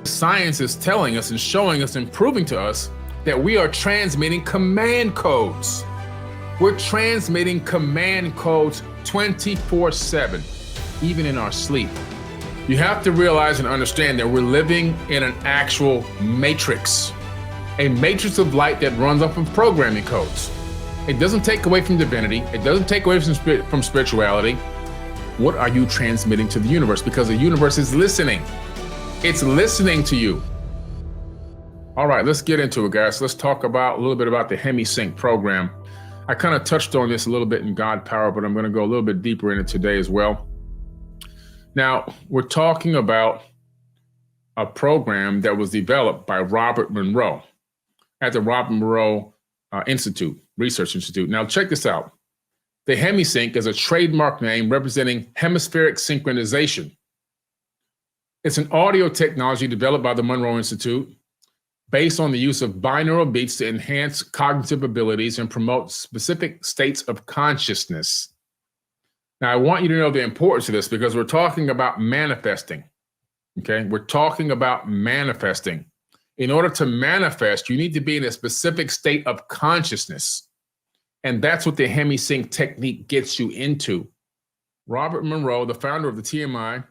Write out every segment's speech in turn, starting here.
Science is telling us and showing us and proving to us that we are transmitting command codes. We're transmitting command codes 24/7, even in our sleep. You have to realize and understand that we're living in an actual matrix, a matrix of light that runs off of programming codes. It doesn't take away from divinity. It doesn't take away from spirituality. What are you transmitting to the universe? Because the universe is listening. It's listening to you. All right, let's get into it, guys. Let's talk about a little bit about the Hemisync program. I kind of touched on this a little bit in God Power, but I'm going to go a little bit deeper in it today as well. Now, we're talking about a program that was developed by Robert Monroe at the Robert Monroe Research Institute. Now, check this out. The Hemisync is a trademark name representing hemispheric synchronization. It's an audio technology developed by the Monroe Institute based on the use of binaural beats to enhance cognitive abilities and promote specific states of consciousness. Now, I want you to know the importance of this because we're talking about manifesting, okay? We're talking about manifesting. In order to manifest, you need to be in a specific state of consciousness. And that's what the Hemisync technique gets you into. Robert Monroe, the founder of the TMI,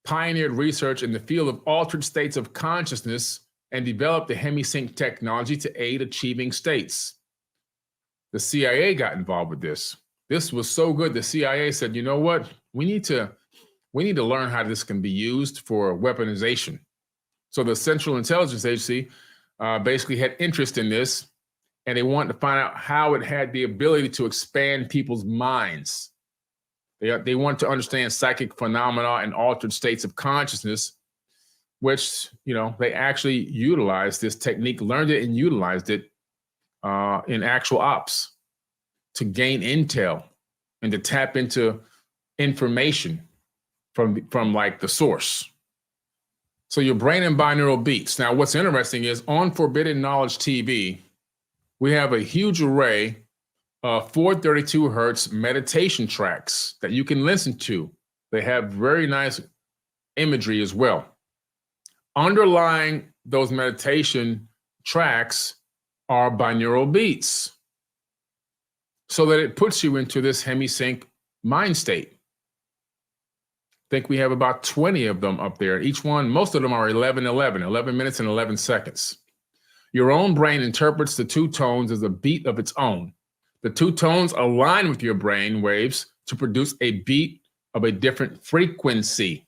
pioneered research in the field of altered states of consciousness and developed the Hemisync technology to aid achieving states. The CIA got involved with this. This was so good, the CIA said, you know what? We need to learn how this can be used for weaponization. So the Central Intelligence Agency basically had interest in this, and they wanted to find out how it had the ability to expand people's minds. They want to understand psychic phenomena and altered states of consciousness, which, they actually utilized this technique, learned it and utilized it in actual ops to gain intel and to tap into information from like the source. So your brain and binaural beats. Now, what's interesting is on Forbidden Knowledge TV, we have a huge array 432 hertz meditation tracks that you can listen to. They have very nice imagery as well. Underlying those meditation tracks are binaural beats so that it puts you into this Hemisync mind state. I think we have about 20 of them up there. Each one, most of them are 11 minutes and 11 seconds. Your own brain interprets the two tones as a beat of its own. The two tones align with your brain waves to produce a beat of a different frequency.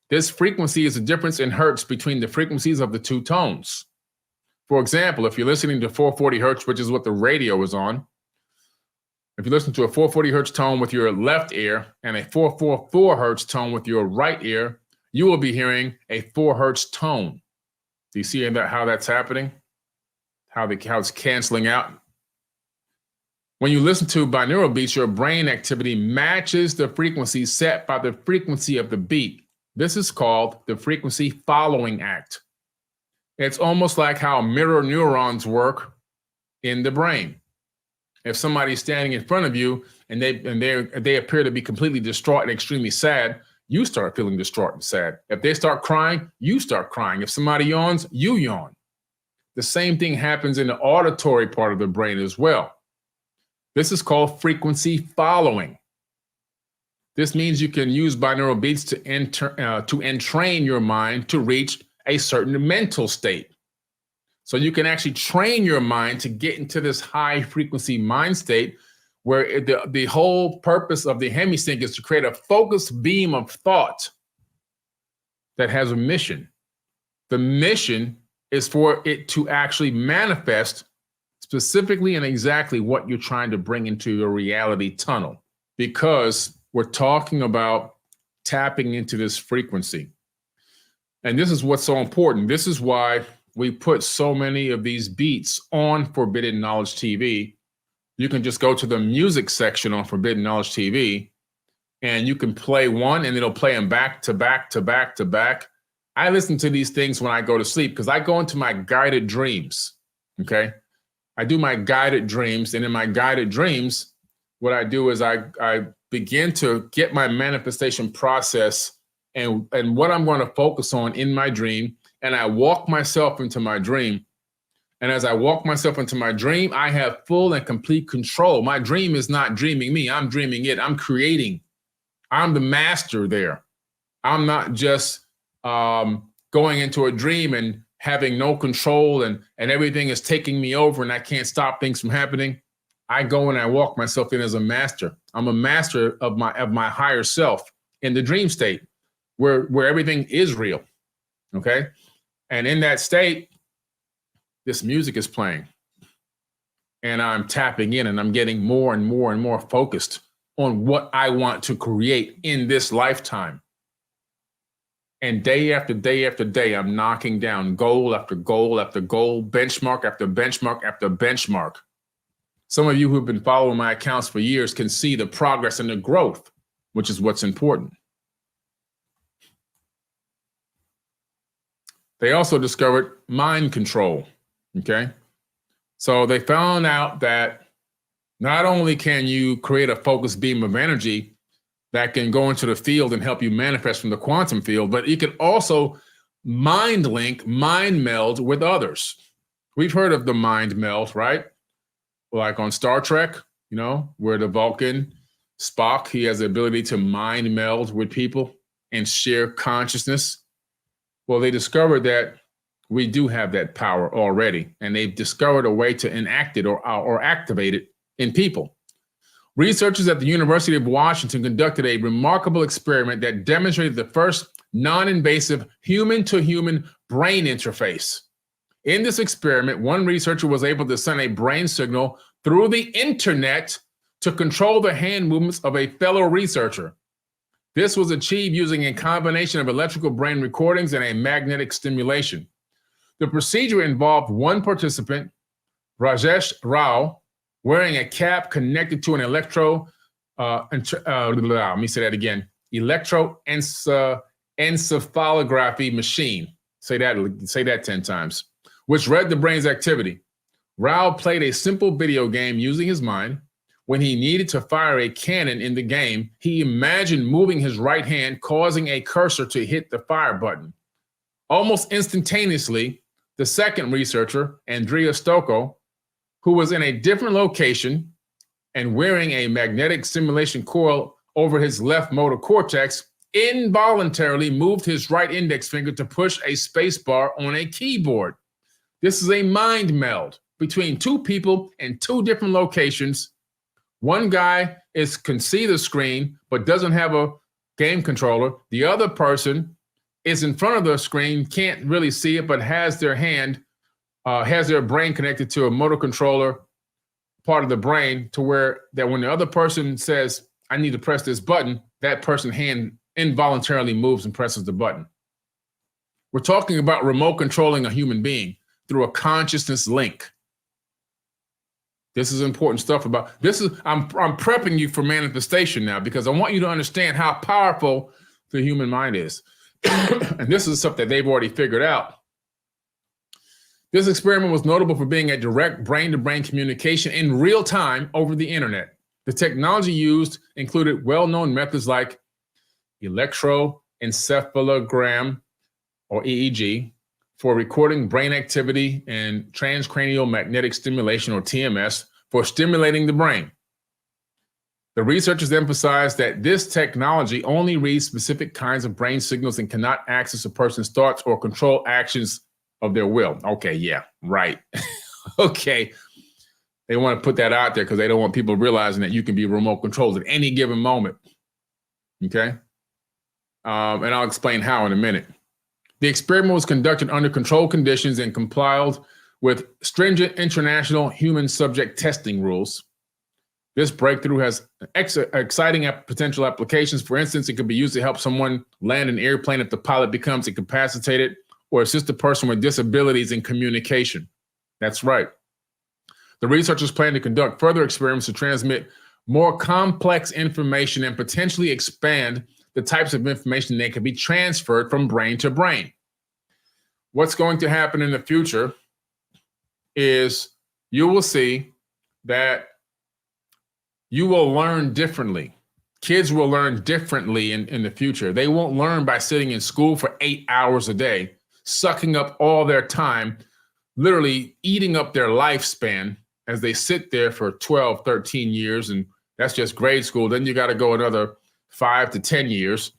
This frequency is the difference in hertz between the frequencies of the two tones. For example, if you're listening to 440 hertz, which is what the radio is on, if you listen to a 440 hertz tone with your left ear and a 444 hertz tone with your right ear, you will be hearing a 4 hertz tone. Do you see how that's happening? How it's canceling out? When you listen to binaural beats, your brain activity matches the frequency set by the frequency of the beat. This is called the frequency following act. It's almost like how mirror neurons work in the brain. If somebody's standing in front of you and they appear to be completely distraught and extremely sad, you start feeling distraught and sad. If they start crying, you start crying. If somebody yawns, you yawn. The same thing happens in the auditory part of the brain as well. This is called frequency following. This means you can use binaural beats to entrain your mind to reach a certain mental state. So you can actually train your mind to get into this high frequency mind state where the whole purpose of the Hemisync is to create a focused beam of thought that has a mission. The mission is for it to actually manifest specifically and exactly what you're trying to bring into your reality tunnel, because we're talking about tapping into this frequency. And this is what's so important. This is why we put so many of these beats on Forbidden Knowledge TV. You can just go to the music section on Forbidden Knowledge TV and you can play one and it'll play them back to back to back to back. I listen to these things when I go to sleep because I go into my guided dreams, okay? I do my guided dreams, and in my guided dreams, what I do is I begin to get my manifestation process, and what I'm going to focus on in my dream and I walk myself into my dream. And as I walk myself into my dream, I have full and complete control. My dream is not dreaming me. I'm dreaming it. I'm creating. I'm the master there. I'm not just going into a dream and having no control and everything is taking me over and I can't stop things from happening. I go and I walk myself in as a master. I'm a master of my higher self in the dream state where everything is real. Okay. And in that state, this music is playing and I'm tapping in and I'm getting more and more and more focused on what I want to create in this lifetime. And day after day after day, I'm knocking down goal after goal after goal, benchmark after benchmark after benchmark. Some of you who've been following my accounts for years can see the progress and the growth, which is what's important. They also discovered mind control, okay? So they found out that not only can you create a focused beam of energy that can go into the field and help you manifest from the quantum field, but you can also mind link, mind meld with others. We've heard of the mind meld, right? Like on Star Trek, you know, where the Vulcan, Spock, he has the ability to mind meld with people and share consciousness. Well, they discovered that we do have that power already, and they've discovered a way to enact it or activate it in people. Researchers at the University of Washington conducted a remarkable experiment that demonstrated the first non-invasive human-to-human brain interface. In this experiment, one researcher was able to send a brain signal through the internet to control the hand movements of a fellow researcher. This was achieved using a combination of electrical brain recordings and a magnetic stimulation. The procedure involved one participant, Rajesh Rao, wearing a cap connected to an electroencephalography machine. Say that 10 times, which read the brain's activity. Rao played a simple video game using his mind. When he needed to fire a cannon in the game, he imagined moving his right hand, causing a cursor to hit the fire button. Almost instantaneously, the second researcher, Andrea Stocco, who was in a different location and wearing a magnetic stimulation coil over his left motor cortex, involuntarily moved his right index finger to push a space bar on a keyboard. This is a mind meld between two people in two different locations. One guy can see the screen, but doesn't have a game controller. The other person is in front of the screen, can't really see it, but has their brain connected to a motor controller part of the brain to where that when the other person says, I need to press this button, that person's hand involuntarily moves and presses the button. We're talking about remote controlling a human being through a consciousness link. This is important stuff about this. I'm prepping you for manifestation now because I want you to understand how powerful the human mind is. And this is stuff that they've already figured out. This experiment was notable for being a direct brain-to-brain communication in real time over the internet. The technology used included well-known methods like electroencephalogram, or EEG, for recording brain activity and transcranial magnetic stimulation, or TMS, for stimulating the brain. The researchers emphasized that this technology only reads specific kinds of brain signals and cannot access a person's thoughts or control actions of their will. Okay, yeah, right. Okay. They want to put that out there because they don't want people realizing that you can be remote controlled at any given moment. Okay? And I'll explain how in a minute. The experiment was conducted under controlled conditions and complied with stringent international human subject testing rules. This breakthrough has exciting potential applications. For instance, it could be used to help someone land an airplane if the pilot becomes incapacitated, or assist a person with disabilities in communication. That's right. The researchers plan to conduct further experiments to transmit more complex information and potentially expand the types of information that can be transferred from brain to brain. What's going to happen in the future is you will see that you will learn differently. Kids will learn differently in the future. They won't learn by sitting in school for 8 hours a day. sucking up all their time, literally eating up their lifespan as they sit there for 12, 13 years. And that's just grade school. Then you got to go another 5 to 10 years.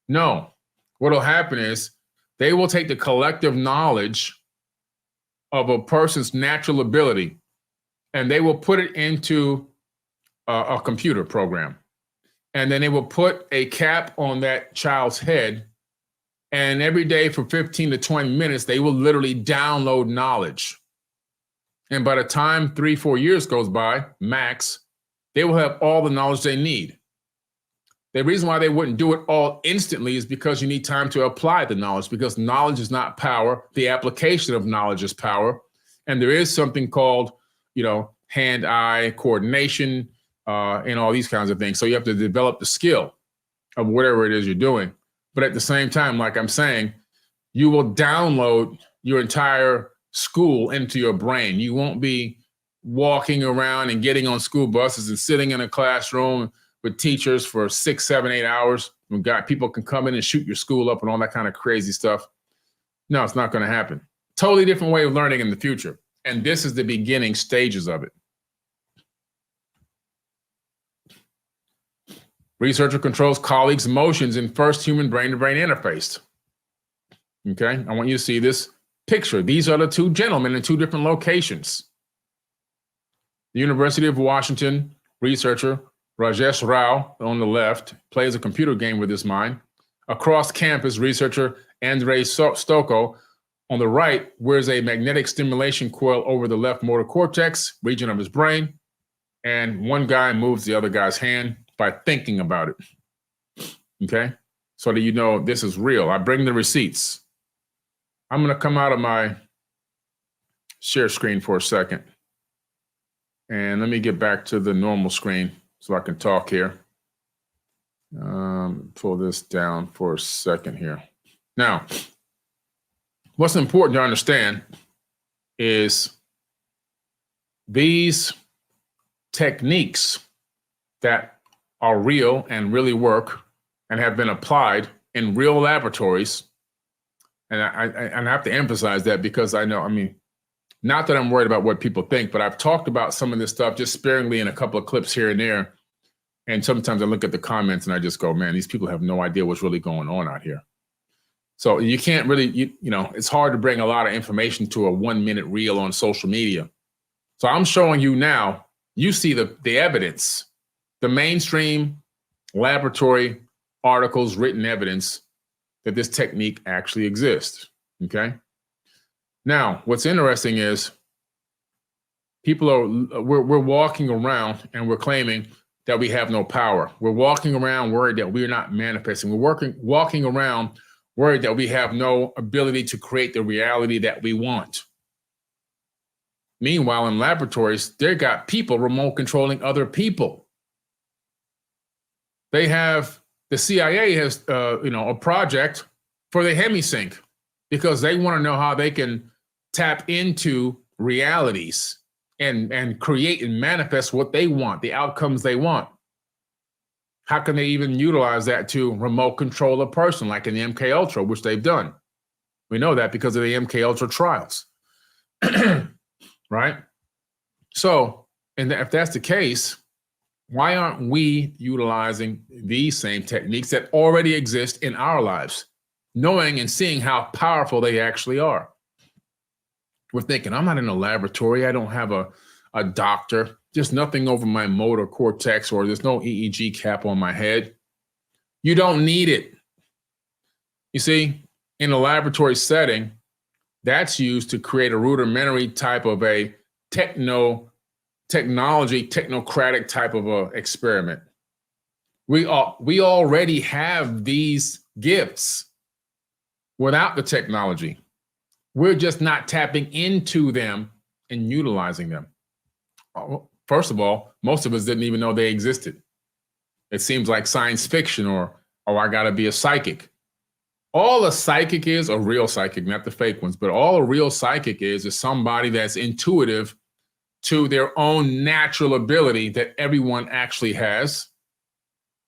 No, what'll happen is they will take the collective knowledge of a person's natural ability and they will put it into a computer program. And then they will put a cap on that child's head. And every day for 15 to 20 minutes, they will literally download knowledge. And by the time 3-4 years goes by, max, they will have all the knowledge they need. The reason why they wouldn't do it all instantly is because you need time to apply the knowledge, because knowledge is not power. The application of knowledge is power. And there is something called, hand-eye coordination and all these kinds of things. So you have to develop the skill of whatever it is you're doing. But at the same time, like I'm saying, you will download your entire school into your brain. You won't be walking around and getting on school buses and sitting in a classroom with teachers for 6, 7, 8 hours. People can come in and shoot your school up and all that kind of crazy stuff. No, it's not going to happen. Totally different way of learning in the future. And this is the beginning stages of it. Researcher controls colleagues' emotions in first human brain-to-brain interface. Okay, I want you to see this picture. These are the two gentlemen in two different locations. The University of Washington researcher Rajesh Rao on the left plays a computer game with his mind. Across campus, researcher Andrei Stoko on the right wears a magnetic stimulation coil over the left motor cortex region of his brain. And one guy moves the other guy's hand by thinking about it. Okay, so that you know this is real. I bring the receipts. I'm going to come out of my share screen for a second. And let me get back to the normal screen so I can talk here. Pull this down for a second here. Now, what's important to understand is these techniques that are real and really work and have been applied in real laboratories. And I have to emphasize that because not that I'm worried about what people think, but I've talked about some of this stuff just sparingly in a couple of clips here and there. And sometimes I look at the comments and I just go, man, these people have no idea what's really going on out here. So you can't really, it's hard to bring a lot of information to a 1-minute reel on social media. So I'm showing you now, you see the evidence, the mainstream laboratory articles, written evidence that this technique actually exists, okay? Now, what's interesting is we're walking around and we're claiming that we have no power. We're walking around worried that we're not manifesting. We're walking around worried that we have no ability to create the reality that we want. Meanwhile, in laboratories, they got people remote controlling other people. The CIA has, a project for the Hemisync because they want to know how they can tap into realities and create and manifest what they want, the outcomes they want. How can they even utilize that to remote control a person like in the MK Ultra, which they've done? We know that because of the MK Ultra trials, right? So, and if that's the case, why aren't we utilizing these same techniques that already exist in our lives, knowing and seeing how powerful they actually are? We're thinking, I'm not in a laboratory. I don't have a doctor. There's nothing over my motor cortex, or there's no EEG cap on my head. You don't need it. You see, in a laboratory setting, that's used to create a rudimentary type of a technocratic type of a experiment. We already have these gifts without the technology. We're just not tapping into them and utilizing them. First of all, most of us didn't even know they existed. It seems like science fiction or I gotta be a psychic. All a psychic is, a real psychic, not the fake ones, but all a real psychic is somebody that's intuitive to their own natural ability that everyone actually has.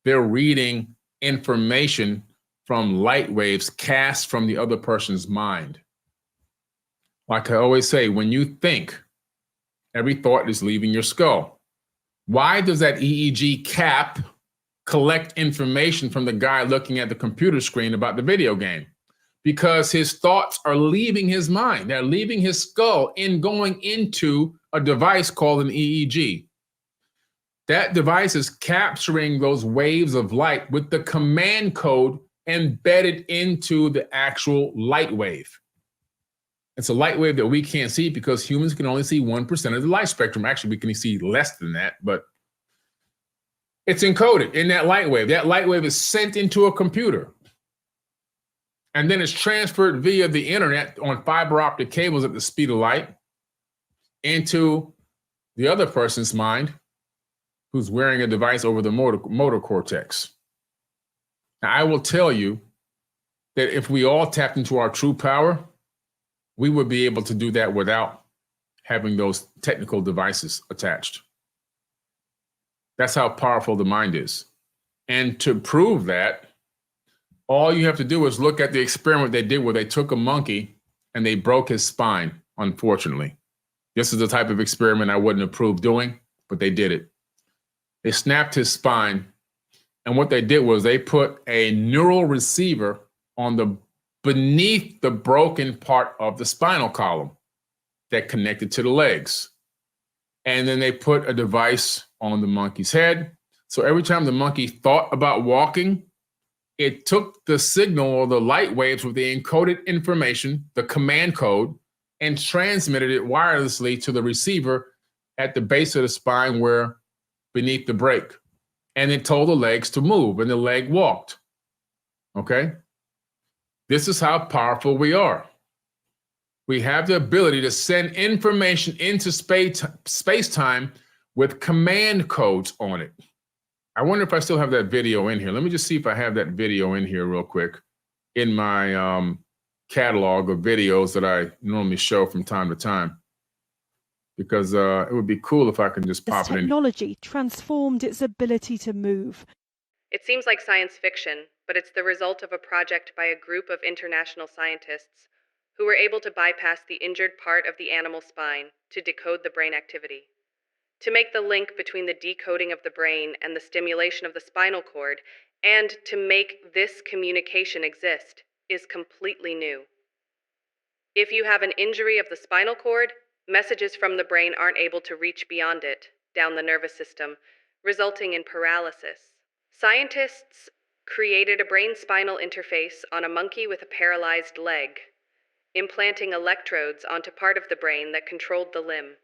They're reading information from light waves cast from the other person's mind. Like I always say, when you think, every thought is leaving your skull. Why does that EEG cap collect information from the guy looking at the computer screen about the video game? Because his thoughts are leaving his mind. They're leaving his skull and going into a device called an EEG. That device is capturing those waves of light with the command code embedded into the actual light wave. It's a light wave that we can't see because humans can only see 1% of the light spectrum. Actually, we can see less than that, but it's encoded in that light wave. That light wave is sent into a computer. And then it's transferred via the internet on fiber optic cables at the speed of light into the other person's mind who's wearing a device over the motor cortex. Now, I will tell you that if we all tapped into our true power, we would be able to do that without having those technical devices attached. That's how powerful the mind is. And to prove that, all you have to do is look at the experiment they did where they took a monkey and they broke his spine, unfortunately. This is the type of experiment I wouldn't approve doing, but they did it. They snapped his spine, and what they did was they put a neural receiver on the beneath the broken part of the spinal column that connected to the legs. And then they put a device on the monkey's head. So every time the monkey thought about walking, it took the signal or the light waves with the encoded information, the command code, and transmitted it wirelessly to the receiver at the base of the spine where beneath the break. And it told the legs to move, and the leg walked. Okay? This is how powerful we are. We have the ability to send information into space-time with command codes on it. I wonder if I still have that video in here. Let me just see if I have that video in here real quick in my catalog of videos that I normally show from time to time, because it would be cool if I can just pop it in. Technology transformed its ability to move. It seems like science fiction, but it's the result of a project by a group of international scientists who were able to bypass the injured part of the animal spine to decode the brain activity. To make the link between the decoding of the brain and the stimulation of the spinal cord, and to make this communication exist, is completely new. If you have an injury of the spinal cord, messages from the brain aren't able to reach beyond it, down the nervous system, resulting in paralysis. Scientists created a brain-spinal interface on a monkey with a paralyzed leg, implanting electrodes onto part of the brain that controlled the limb.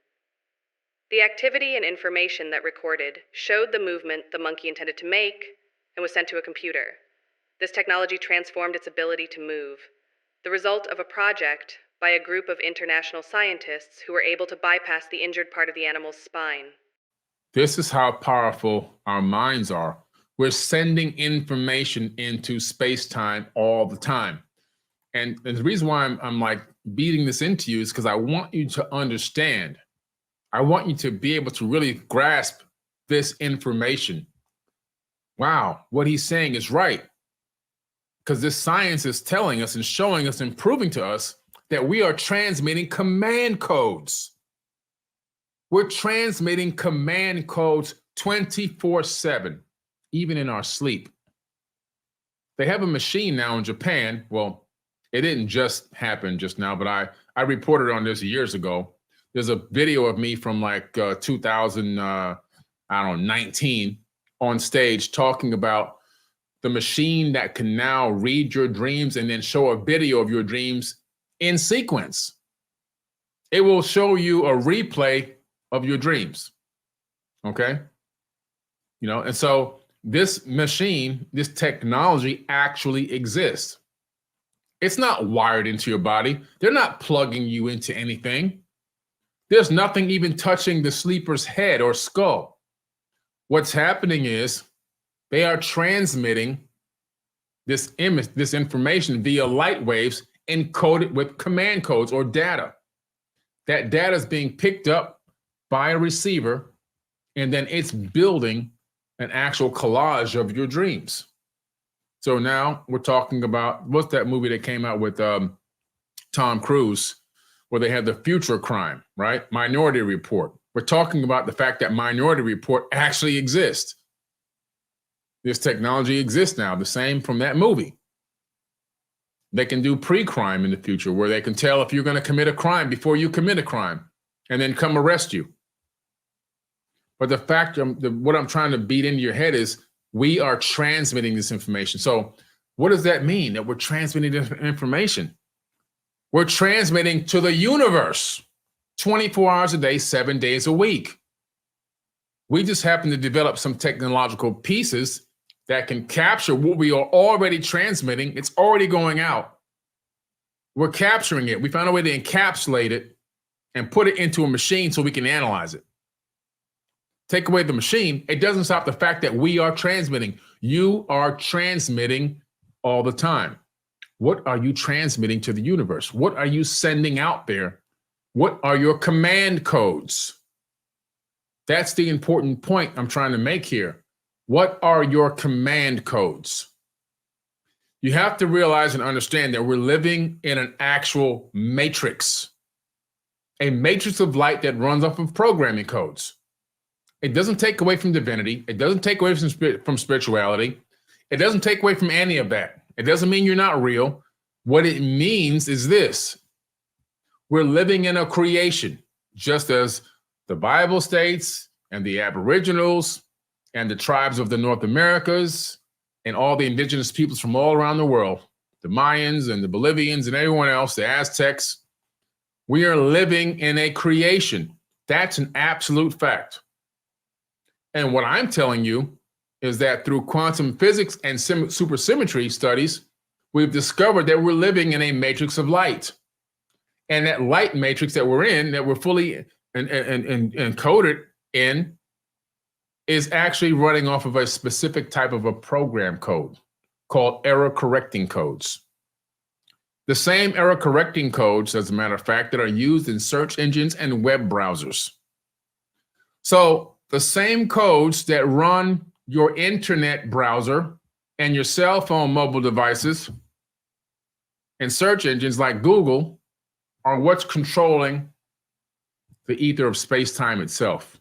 The activity and information that recorded showed the movement the monkey intended to make and was sent to a computer. This technology transformed its ability to move, the result of a project by a group of international scientists who were able to bypass the injured part of the animal's spine. This is how powerful our minds are. We're sending information into space-time all the time. And the reason why I'm like beating this into you is because I want you to understand. I want you to be able to really grasp this information. Wow, what he's saying is right. Because this science is telling us and showing us and proving to us that we are transmitting command codes. We're transmitting command codes 24/7, even in our sleep. They have a machine now in Japan. Well, it didn't just happen just now, but I reported on this years ago. There's a video of me from like 2019 on stage talking about the machine that can now read your dreams and then show a video of your dreams in sequence. It will show you a replay of your dreams. Okay? You know, and so this machine, this technology actually exists. It's not wired into your body. They're not plugging you into anything. There's nothing even touching the sleeper's head or skull. What's happening is they are transmitting this image, this information via light waves encoded with command codes or data. That data is being picked up by a receiver, and then it's building an actual collage of your dreams. So now we're talking about, what's that movie that came out with Tom Cruise, where they had the future crime, right? Minority Report. We're talking about the fact that Minority Report actually exists. This technology exists now, the same from that movie. They can do pre-crime in the future, where they can tell if you're going to commit a crime before you commit a crime and then come arrest you. But the fact, what I'm trying to beat into your head is, we are transmitting this information. So what does that mean, that we're transmitting this information? We're transmitting to the universe 24 hours a day, 7 days a week. We just happen to develop some technological pieces that can capture what we are already transmitting. It's already going out. We're capturing it. We found a way to encapsulate it and put it into a machine so we can analyze it. Take away the machine, it doesn't stop the fact that we are transmitting. You are transmitting all the time. What are you transmitting to the universe? What are you sending out there? What are your command codes? That's the important point I'm trying to make here. What are your command codes? You have to realize and understand that we're living in an actual matrix, a matrix of light that runs off of programming codes. It doesn't take away from divinity. It doesn't take away from spirituality. It doesn't take away from any of that. It doesn't mean you're not real. What it means is this: we're living in a creation, just as the Bible states, and the Aboriginals and the tribes of the North Americas and all the indigenous peoples from all around the world, the Mayans and the Bolivians and everyone else, the Aztecs. We are living in a creation. That's an absolute fact. And what I'm telling you is that through quantum physics and supersymmetry studies, we've discovered that we're living in a matrix of light. And that light matrix that we're in, that we're fully encoded in, is actually running off of a specific type of a program code called error correcting codes. The same error correcting codes, as a matter of fact, that are used in search engines and web browsers. So the same codes that run your internet browser and your cell phone mobile devices and search engines like Google are what's controlling the ether of space-time itself.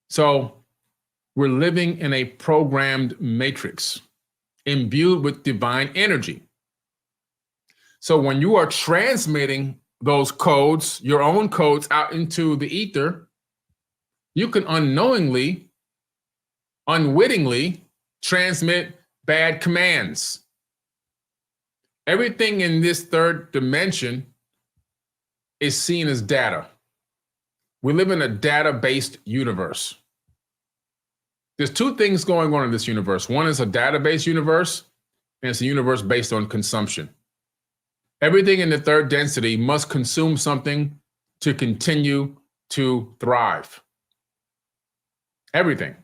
So we're living in a programmed matrix imbued with divine energy. So when you are transmitting those codes, your own codes, out into the ether, you can unknowingly, unwittingly transmit bad commands. Everything in this third dimension is seen as data. We live in a data-based universe. There's two things going on in this universe. One is a data-based universe, and it's a universe based on consumption. Everything in the third density must consume something to continue to thrive. Everything,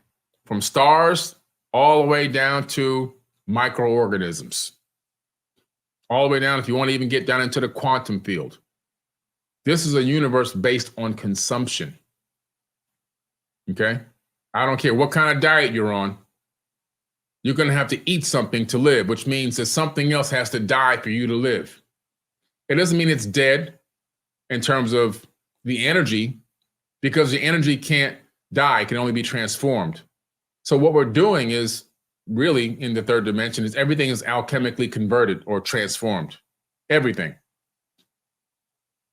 from stars all the way down to microorganisms. All the way down, if you want to even get down into the quantum field. This is a universe based on consumption. Okay? I don't care what kind of diet you're on. You're going to have to eat something to live, which means that something else has to die for you to live. It doesn't mean it's dead in terms of the energy, because the energy can't die, it can only be transformed. So what we're doing is, really, in the third dimension, is everything is alchemically converted or transformed. Everything.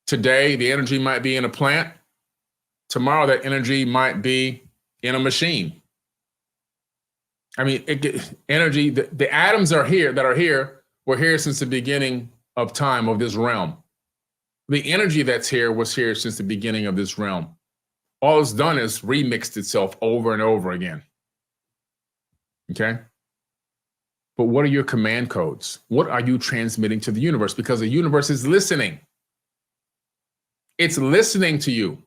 Today, the energy might be in a plant. Tomorrow, that energy might be in a machine. I mean, energy, the atoms are here, were here since the beginning of time of this realm. The energy that's here was here since the beginning of this realm. All it's done is remixed itself over and over again. Okay? But what are your command codes? What are you transmitting to the universe? Because the universe is listening. It's listening to you.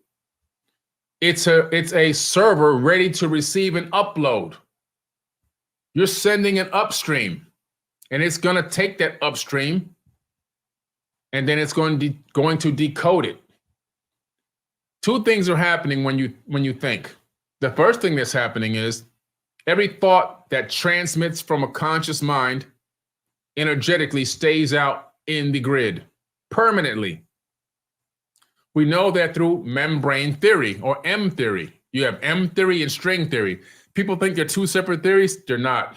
It's a server ready to receive an upload. You're sending an upstream, and it's going to take that upstream, and then it's going to decode it. Two things are happening when you think. The first thing that's happening is every thought thought that transmits from a conscious mind energetically stays out in the grid permanently. We know that through membrane theory or M theory. You have M theory and string theory. People think they're two separate theories. They're not.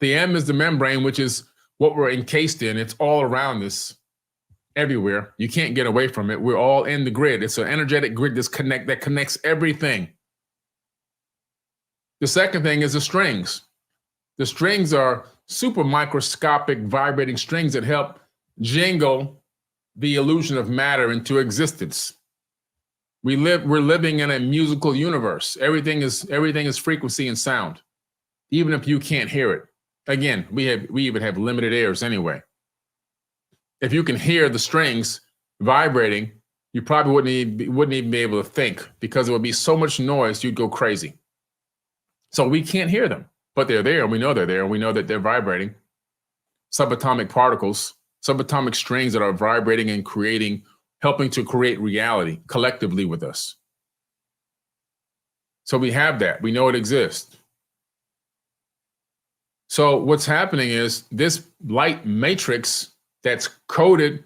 The M is the membrane, which is what we're encased in. It's all around us, everywhere. You can't get away from it. We're all in the grid. It's an energetic grid that connects everything. The second thing is the strings. The strings are super microscopic vibrating strings that help jingle the illusion of matter into existence. We're living in a musical universe. Everything is frequency and sound, even if you can't hear it. Again, we even have limited ears anyway. If you can hear the strings vibrating, you probably wouldn't even be able to think, because it would be so much noise you'd go crazy. So we can't hear them, but they're there, and we know they're there, and we know that they're vibrating. Subatomic particles, subatomic strings that are vibrating and helping to create reality collectively with us. So we have that. We know it exists. So what's happening is this light matrix that's coded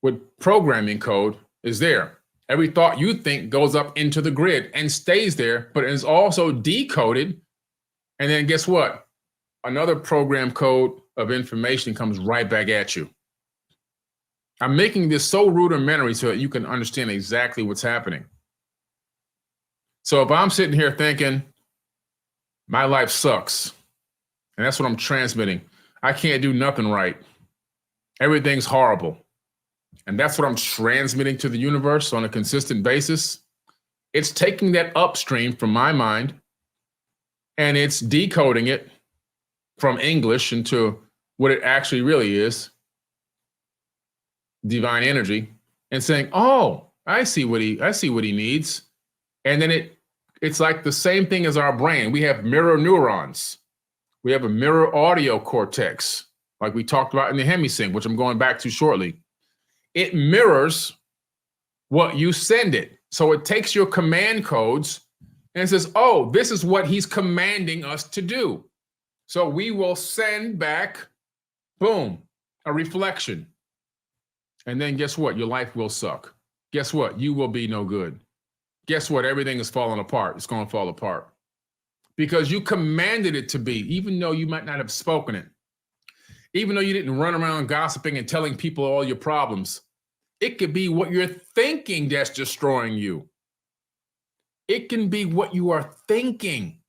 with programming code is there. Every thought you think goes up into the grid and stays there, but it is also decoded. And then guess what? Another program code of information comes right back at you. I'm making this so rudimentary so that you can understand exactly what's happening. So if I'm sitting here thinking, my life sucks, and that's what I'm transmitting, I can't do nothing right, everything's horrible, and that's what I'm transmitting to the universe on a consistent basis, it's taking that upstream from my mind, and it's decoding it from English into what it actually really is, divine energy, and saying, oh, I see what he needs. And then it's like the same thing as our brain. We have mirror neurons. We have a mirror audio cortex, like we talked about in the Hemisync, which I'm going back to shortly. It mirrors what you send it. So it takes your command codes and says, oh, this is what he's commanding us to do. So we will send back, boom, a reflection. And then guess what? Your life will suck. Guess what? You will be no good. Guess what? Everything is falling apart. It's going to fall apart. Because you commanded it to be, even though you might not have spoken it. Even though you didn't run around gossiping and telling people all your problems. It could be what you're thinking that's destroying you. It can be what you are thinking.